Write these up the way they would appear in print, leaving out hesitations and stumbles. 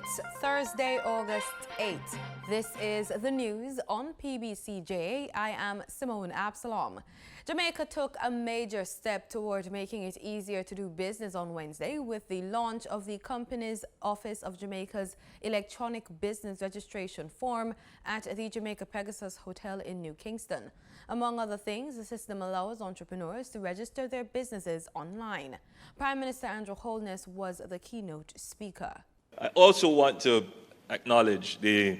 It's Thursday, August 8th. This is the news on PBCJ. I am Simone Absalom. Jamaica took a major step toward making it easier to do business on Wednesday with the launch of the company's Office of Jamaica's electronic business registration form at the Jamaica Pegasus Hotel in New Kingston. Among other things, the system allows entrepreneurs to register their businesses online. Prime Minister Andrew Holness was the keynote speaker. I also want to acknowledge the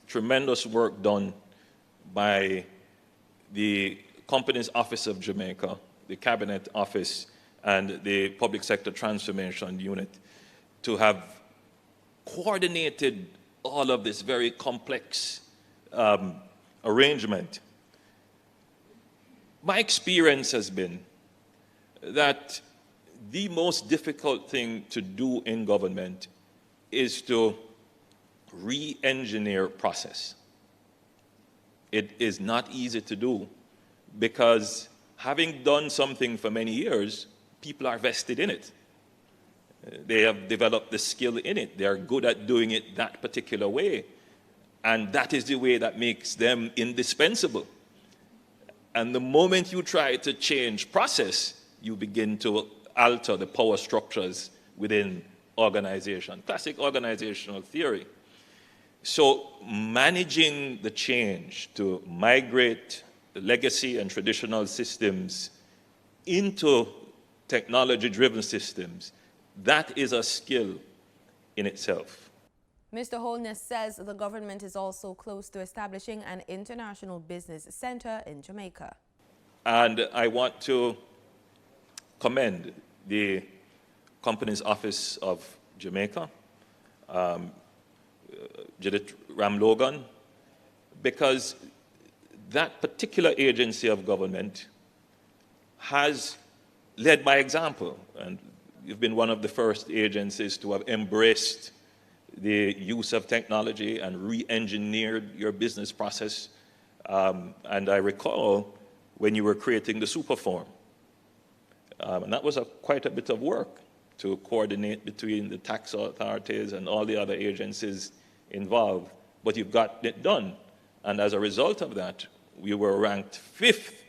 tremendous work done by the company's Office of Jamaica, the Cabinet Office, and the Public Sector Transformation Unit to have coordinated all of this very complex arrangement. My experience has been that the most difficult thing to do in government is to re-engineer process. It is not easy to do because having done something for many years, people are vested in it. They have developed the skill in it. They are good at doing it that particular way. And that is the way that makes them indispensable. And the moment you try to change process, you begin to alter the power structures within organization. Classic organizational theory. So managing the change to migrate the legacy and traditional systems into technology-driven systems, that is a skill in itself. Mr. Holness says the government is also close to establishing an international business center in Jamaica. And I want to commend the company's Office of Jamaica, Judith Ram-Logan, because that particular agency of government has led by example, and you've been one of the first agencies to have embraced the use of technology and re-engineered your business process. And I recall when you were creating the Superform, and that was quite a bit of work to coordinate between the tax authorities and all the other agencies involved, but you've gotten it done. And as a result of that, we were ranked fifth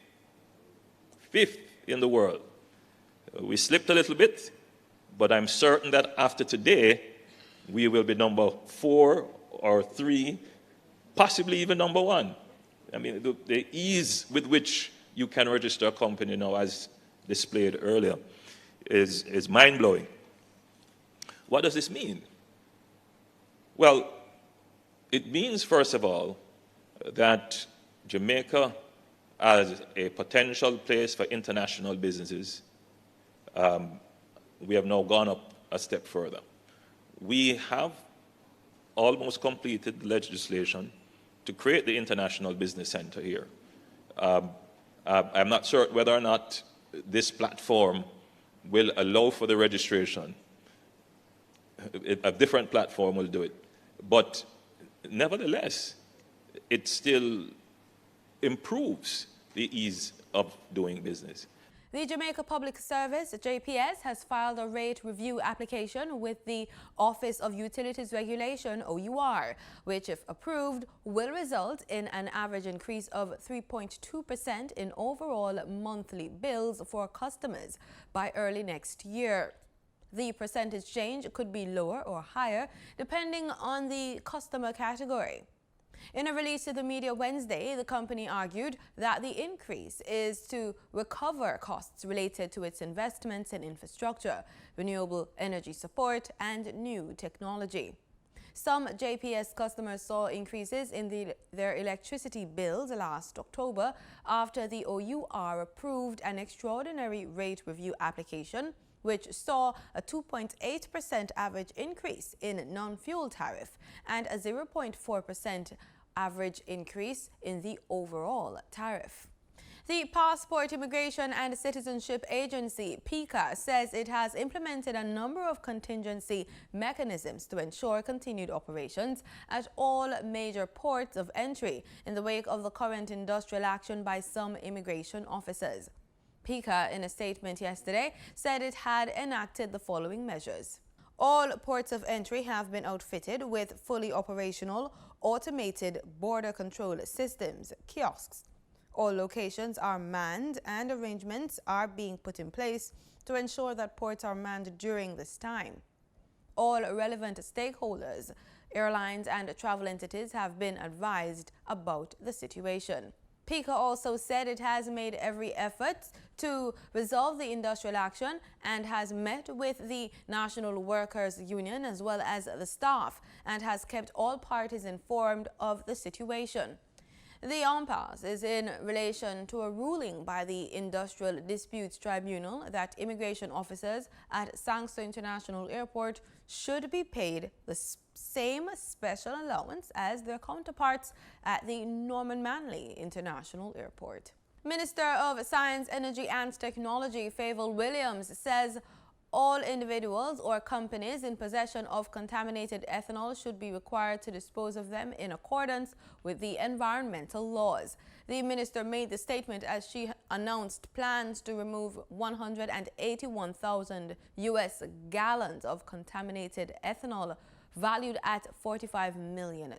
in the world. We slipped a little bit, but I'm certain that after today, we will be number 4 or 3, possibly even number 1. I mean, the ease with which you can register a company now, as displayed earlier, is mind-blowing. What does this mean? Well, it means, first of all, that Jamaica, as a potential place for international businesses, we have now gone up a step further. We have almost completed the legislation to create the International Business Center here. I'm not certain whether or not this platform will allow for the registration. A different platform will do it. But nevertheless, it still improves the ease of doing business. The Jamaica Public Service, JPS, has filed a rate review application with the Office of Utilities Regulation, OUR, which, if approved, will result in an average increase of 3.2% in overall monthly bills for customers by early next year. The percentage change could be lower or higher, depending on the customer category. In a release to the media Wednesday, the company argued that the increase is to recover costs related to its investments in infrastructure, renewable energy support, and new technology. Some JPS customers saw increases in their electricity bills last October after the OUR approved an extraordinary rate review application, which saw a 2.8% average increase in non-fuel tariff and a 0.4% average increase in the overall tariff. The Passport, Immigration and Citizenship Agency, PICA, says it has implemented a number of contingency mechanisms to ensure continued operations at all major ports of entry in the wake of the current industrial action by some immigration officers. PICA, in a statement yesterday, said it had enacted the following measures. All ports of entry have been outfitted with fully operational, automated border control systems, kiosks. All locations are manned and arrangements are being put in place to ensure that ports are manned during this time. All relevant stakeholders, airlines and travel entities have been advised about the situation. PICA also said it has made every effort to resolve the industrial action and has met with the National Workers Union as well as the staff and has kept all parties informed of the situation. The impasse is in relation to a ruling by the Industrial Disputes Tribunal that immigration officers at Sangster International Airport should be paid the same special allowance as their counterparts at the Norman Manley International Airport. Minister of Science, Energy and Technology Favour Williams says all individuals or companies in possession of contaminated ethanol should be required to dispose of them in accordance with the environmental laws. The minister made the statement as she announced plans to remove 181,000 US gallons of contaminated ethanol valued at $45 million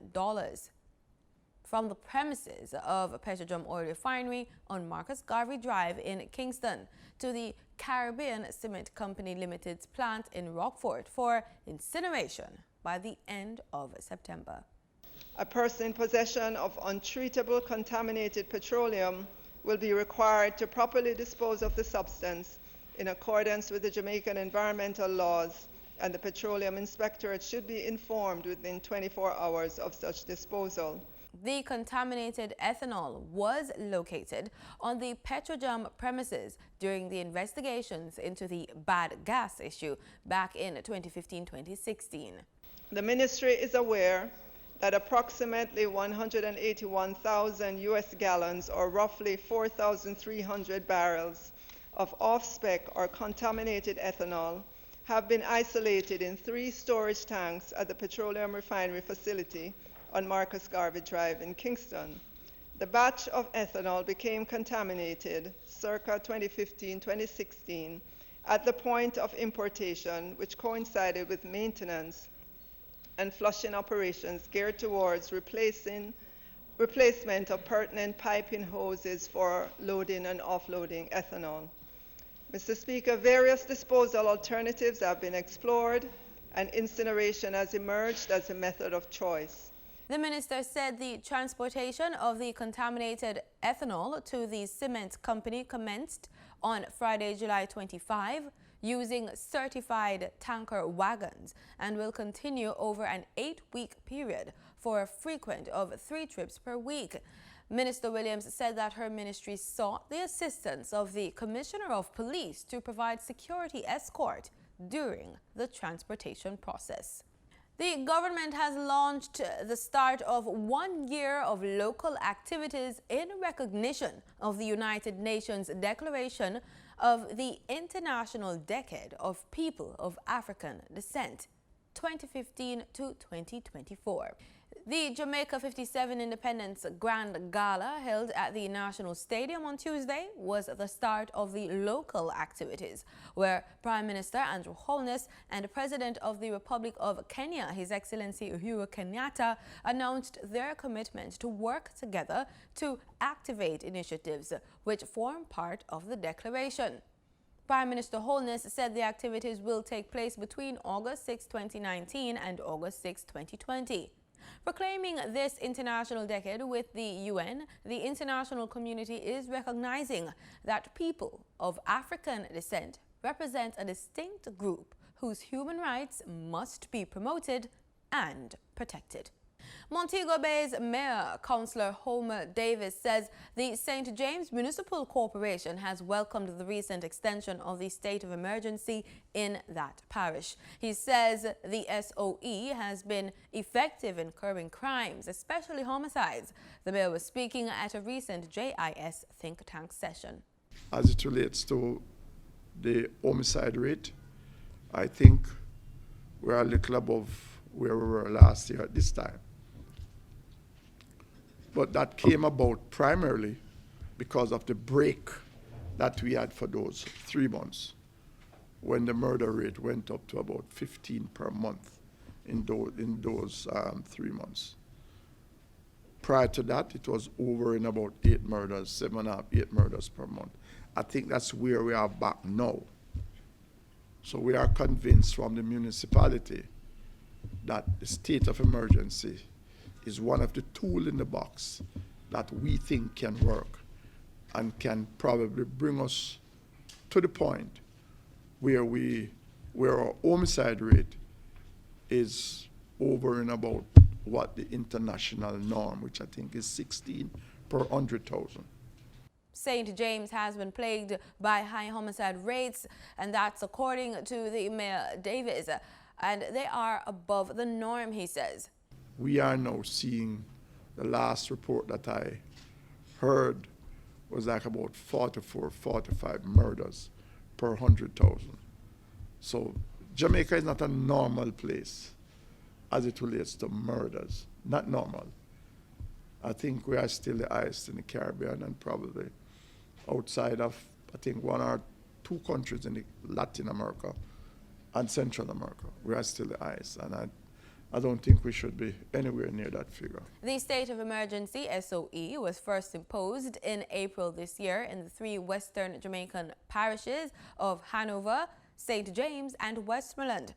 from the premises of Pbcj Oil Refinery on Marcus Garvey Drive in Kingston to the Caribbean Cement Company Limited's plant in Rockford for incineration by the end of September. A person in possession of untreatable contaminated petroleum will be required to properly dispose of the substance in accordance with the Jamaican environmental laws, and the Petroleum Inspectorate should be informed within 24 hours of such disposal. The contaminated ethanol was located on the Pbcj premises during the investigations into the bad gas issue back in 2015-2016. The ministry is aware that approximately 181,000 US gallons, or roughly 4,300 barrels, of off-spec or contaminated ethanol have been isolated in 3 storage tanks at the petroleum refinery facility on Marcus Garvey Drive in Kingston. The batch of ethanol became contaminated circa 2015-2016 at the point of importation, which coincided with maintenance and flushing operations geared towards replacement of pertinent piping hoses for loading and offloading ethanol. Mr. Speaker, various disposal alternatives have been explored, and incineration has emerged as a method of choice. The minister said the transportation of the contaminated ethanol to the cement company commenced on Friday, July 25, using certified tanker wagons and will continue over an 8-week period for a frequent of 3 trips per week. Minister Williams said that her ministry sought the assistance of the Commissioner of Police to provide security escort during the transportation process. The government has launched the start of 1 year of local activities in recognition of the United Nations Declaration of the International Decade of People of African Descent, 2015 to 2024. The Jamaica 57 Independence Grand Gala held at the National Stadium on Tuesday was the start of the local activities, where Prime Minister Andrew Holness and President of the Republic of Kenya, His Excellency Uhuru Kenyatta, announced their commitment to work together to activate initiatives which form part of the declaration. Prime Minister Holness said the activities will take place between August 6, 2019 and August 6, 2020. Proclaiming this international decade with the UN, the international community is recognizing that people of African descent represent a distinct group whose human rights must be promoted and protected. Montego Bay's Mayor, Councillor Homer Davis, says the St. James Municipal Corporation has welcomed the recent extension of the state of emergency in that parish. He says the SOE has been effective in curbing crimes, especially homicides. The mayor was speaking at a recent JIS think tank session. As it relates to the homicide rate, I think we're a little above where we were last year at this time. But that came about primarily because of the break that we had for those 3 months. when the murder rate went up to about 15 per month in those 3 months. Prior to that, it was over in about 8 murders, 7.5, 8 murders per month. I think that's where we are back now. So we are convinced from the municipality that the state of emergency is one of the tools in the box that we think can work and can probably bring us to the point where our homicide rate is over and about what the international norm, which I think is 16 per 100,000. St. James has been plagued by high homicide rates, and that's according to the Mayor Davis, and they are above the norm, he says. We are now seeing, the last report that I heard was like about 44, 45 murders per 100,000. So Jamaica is not a normal place as it relates to murders, not normal. I think we are still the highest in the Caribbean and probably outside of, I think, 1 or 2 countries in Latin America and Central America. We are still the highest, and I don't think we should be anywhere near that figure. The state of emergency, SOE, was first imposed in April this year in the 3 western Jamaican parishes of Hanover, St. James, and Westmoreland.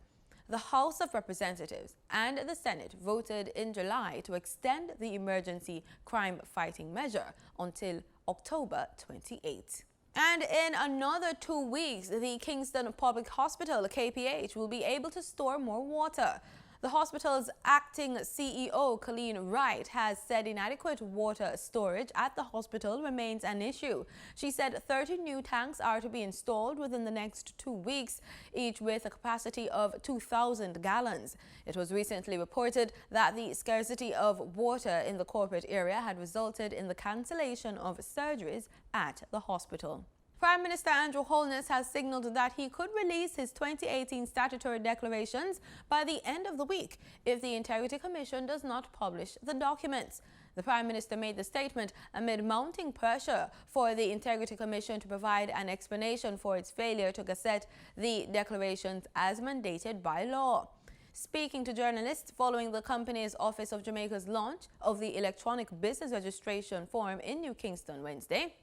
The House of Representatives and the Senate voted in July to extend the emergency crime-fighting measure until October 28. And in another 2 weeks, the Kingston Public Hospital, KPH, will be able to store more water. The hospital's acting CEO, Colleen Wright, has said inadequate water storage at the hospital remains an issue. She said 30 new tanks are to be installed within the next 2 weeks, each with a capacity of 2,000 gallons. It was recently reported that the scarcity of water in the corporate area had resulted in the cancellation of surgeries at the hospital. Prime Minister Andrew Holness has signaled that he could release his 2018 statutory declarations by the end of the week if the Integrity Commission does not publish the documents. The Prime Minister made the statement amid mounting pressure for the Integrity Commission to provide an explanation for its failure to gazette the declarations as mandated by law. Speaking to journalists following the company's Office of Jamaica's launch of the electronic business registration form in New Kingston Wednesday,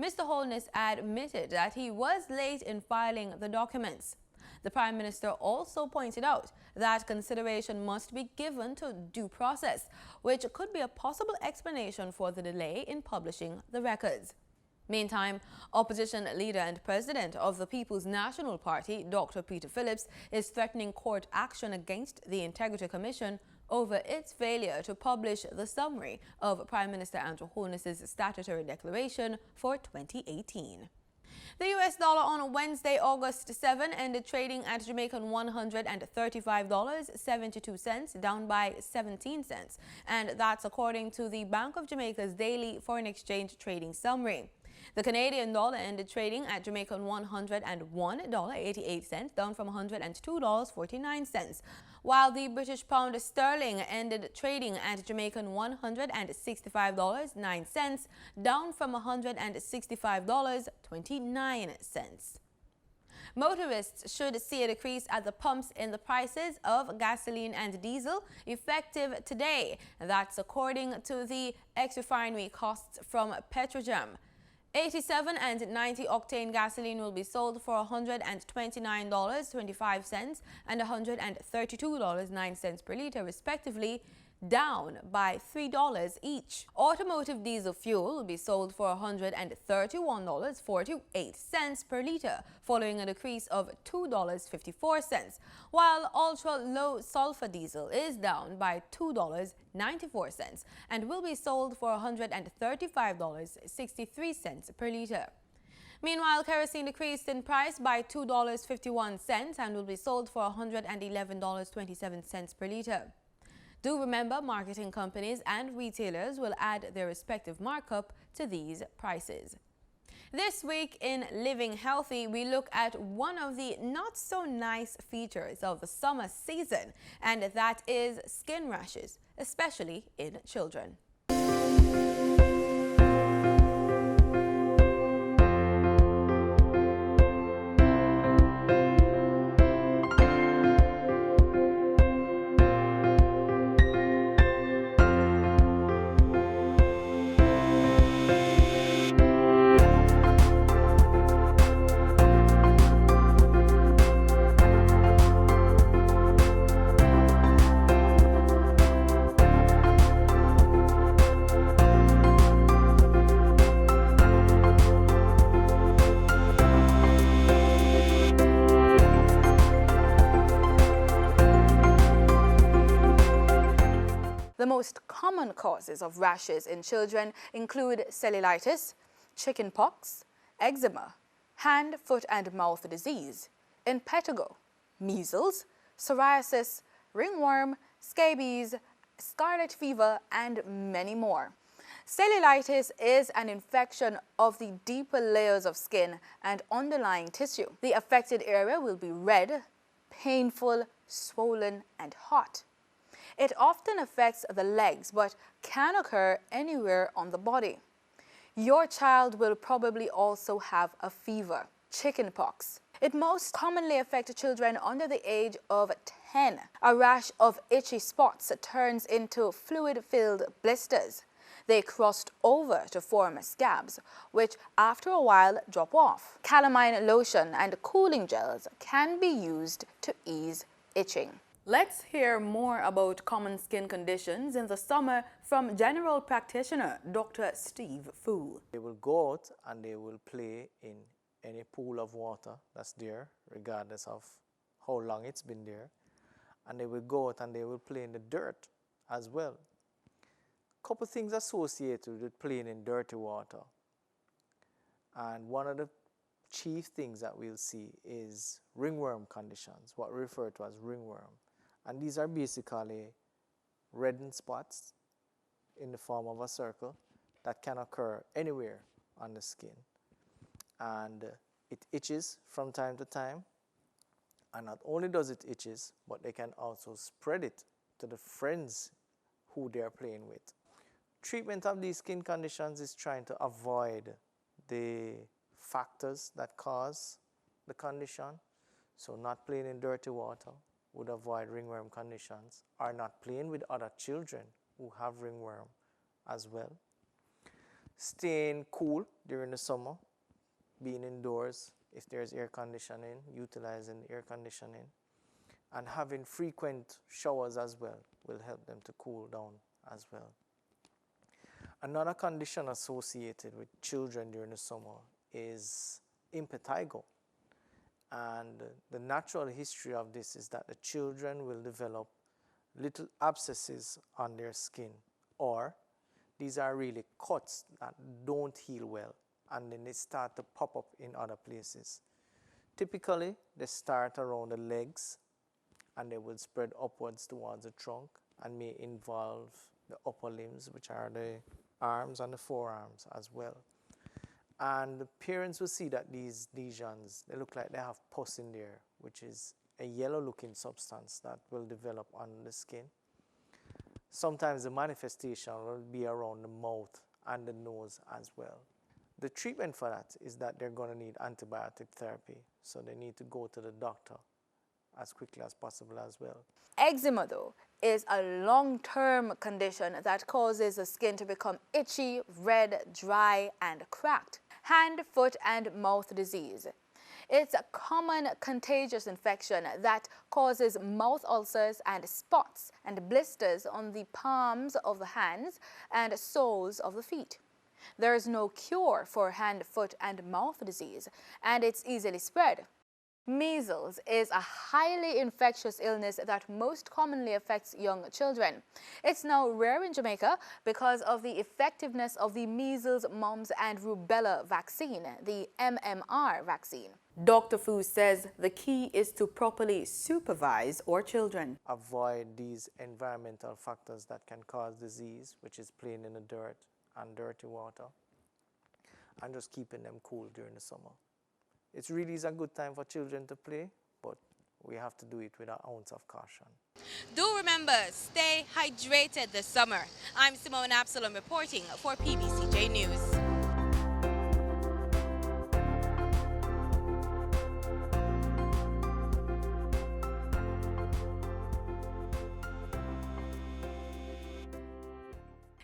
Mr. Holness admitted that he was late in filing the documents. The Prime Minister also pointed out that consideration must be given to due process, which could be a possible explanation for the delay in publishing the records. Meantime, opposition leader and president of the People's National Party, Dr. Peter Phillips, is threatening court action against the Integrity Commission over its failure to publish the summary of Prime Minister Andrew Holness's statutory declaration for 2018. The US dollar on Wednesday, August 7, ended trading at Jamaican $135.72, down by 17 cents. And that's according to the Bank of Jamaica's daily foreign exchange trading summary. The Canadian dollar ended trading at Jamaican $101.88, down from $102.49, while the British pound sterling ended trading at Jamaican $165.09, down from $165.29. Motorists should see a decrease at the pumps in the prices of gasoline and diesel effective today. That's according to the ex-refinery costs from Petrojam. 87 and 90 octane gasoline will be sold for $129.25 and $132.09 per litre respectively, down by $3 each. Automotive diesel fuel will be sold for $131.48 per litre, following a decrease of $2.54, while ultra-low sulfur diesel is down by $2.94 and will be sold for $135.63 per litre. Meanwhile, kerosene decreased in price by $2.51 and will be sold for $111.27 per litre. Do remember, marketing companies and retailers will add their respective markup to these prices. This week in Living Healthy, we look at one of the not-so-nice features of the summer season, and that is skin rashes, especially in children. The most common causes of rashes in children include cellulitis, chickenpox, eczema, hand, foot and mouth disease, impetigo, measles, psoriasis, ringworm, scabies, scarlet fever, and many more. Cellulitis is an infection of the deeper layers of skin and underlying tissue. The affected area will be red, painful, swollen, and hot. It often affects the legs but can occur anywhere on the body. Your child will probably also have a fever, chickenpox. It most commonly affects children under the age of 10. A rash of itchy spots turns into fluid-filled blisters. They crossed over to form scabs, which after a while drop off. Calamine lotion and cooling gels can be used to ease itching. Let's hear more about common skin conditions in the summer from general practitioner Dr. Steve Fu. They will go out and they will play in any pool of water that's there, regardless of how long it's been there. And they will go out and they will play in the dirt as well. Couple things associated with playing in dirty water. And one of the chief things that we'll see is ringworm conditions, what we refer to as ringworm. And these are basically reddened spots in the form of a circle that can occur anywhere on the skin. And it itches from time to time. And not only does it itches, but they can also spread it to the friends who they are playing with. Treatment of these skin conditions is trying to avoid the factors that cause the condition. So not playing in dirty water would avoid ringworm conditions, or not playing with other children who have ringworm as well. Staying cool during the summer, being indoors if there's air conditioning, utilizing air conditioning, and having frequent showers as well will help them to cool down as well. Another condition associated with children during the summer is impetigo. And the natural history of this is that the children will develop little abscesses on their skin, or these are really cuts that don't heal well, and then they start to pop up in other places. Typically, they start around the legs, and they will spread upwards towards the trunk and may involve the upper limbs, which are the arms and the forearms as well. And the parents will see that these lesions, they look like they have pus in there, which is a yellow-looking substance that will develop on the skin. Sometimes the manifestation will be around the mouth and the nose as well. The treatment for that is that they're going to need antibiotic therapy, so they need to go to the doctor as quickly as possible as well. Eczema, though, is a long-term condition that causes the skin to become itchy, red, dry, and cracked. Hand, foot, and mouth disease. It's a common contagious infection that causes mouth ulcers and spots and blisters on the palms of the hands and soles of the feet. There is no cure for hand, foot, and mouth disease, and it's easily spread. Measles is a highly infectious illness that most commonly affects young children. It's now rare in Jamaica because of the effectiveness of the measles, mumps, and rubella vaccine, the MMR vaccine. Dr. Fu says the key is to properly supervise our children. Avoid these environmental factors that can cause disease, which is playing in the dirt and dirty water, and just keeping them cool during the summer. It really is a good time for children to play, but we have to do it with an ounce of caution. Do remember, stay hydrated this summer. I'm Simone Absalom reporting for PBCJ News.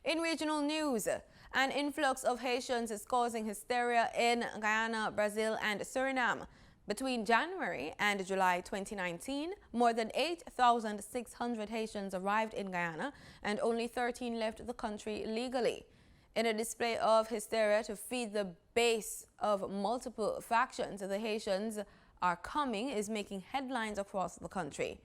In regional news, an influx of Haitians is causing hysteria in Guyana, Brazil, and Suriname. Between January and July 2019, more than 8,600 Haitians arrived in Guyana and only 13 left the country legally. In a display of hysteria to feed the base of multiple factions, the Haitians are coming is making headlines across the country.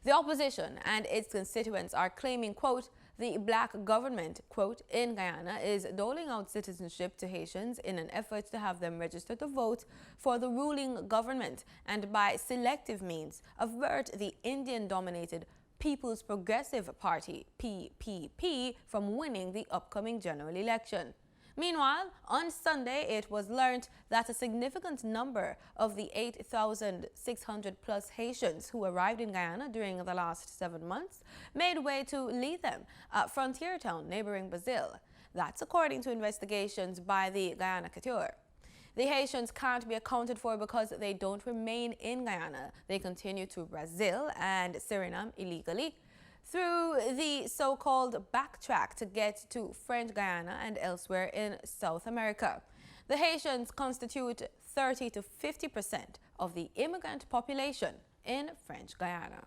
The opposition and its constituents are claiming, quote, the black government, quote, in Guyana is doling out citizenship to Haitians in an effort to have them register to vote for the ruling government and by selective means avert the Indian-dominated People's Progressive Party, PPP, from winning the upcoming general election. Meanwhile, on Sunday, it was learned that a significant number of the 8,600 plus Haitians who arrived in Guyana during the last 7 months made way to Lethem, a frontier town neighboring Brazil. That's according to investigations by the Guyana Couture. The Haitians can't be accounted for because they don't remain in Guyana. They continue to Brazil and Suriname illegally through the so-called backtrack to get to French Guyana and elsewhere in South America. The Haitians constitute 30 to 50% of the immigrant population in French Guyana.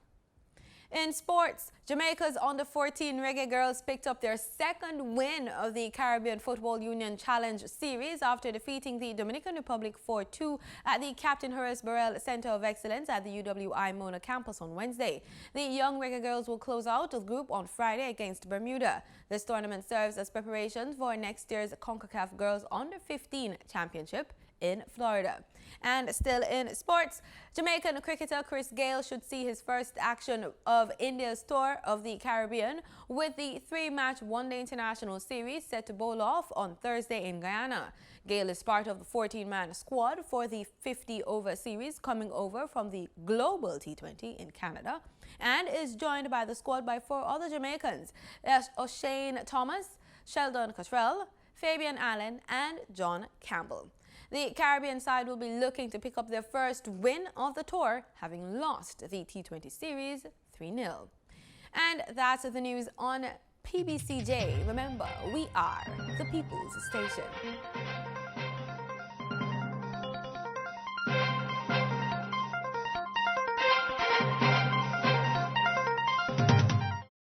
In sports, Jamaica's under-14 Reggae Girls picked up their second win of the Caribbean Football Union Challenge Series after defeating the Dominican Republic 4-2 at the Captain Horace Burrell Center of Excellence at the UWI Mona campus on Wednesday. The young Reggae Girls will close out the group on Friday against Bermuda. This tournament serves as preparation for next year's CONCACAF Girls Under-15 Championship in Florida. And still in sports, Jamaican cricketer Chris Gayle should see his first action of India's tour of the Caribbean with the 3-match one-day international series set to bowl off on Thursday in Guyana. Gayle is part of the 14-man squad for the 50-over series coming over from the Global T20 in Canada and is joined by the squad by 4 other Jamaicans, O'Shane Thomas, Sheldon Cottrell, Fabian Allen and John Campbell. The Caribbean side will be looking to pick up their first win of the tour, having lost the T20 series 3-0. And that's the news on PBCJ. Remember, we are the People's Station.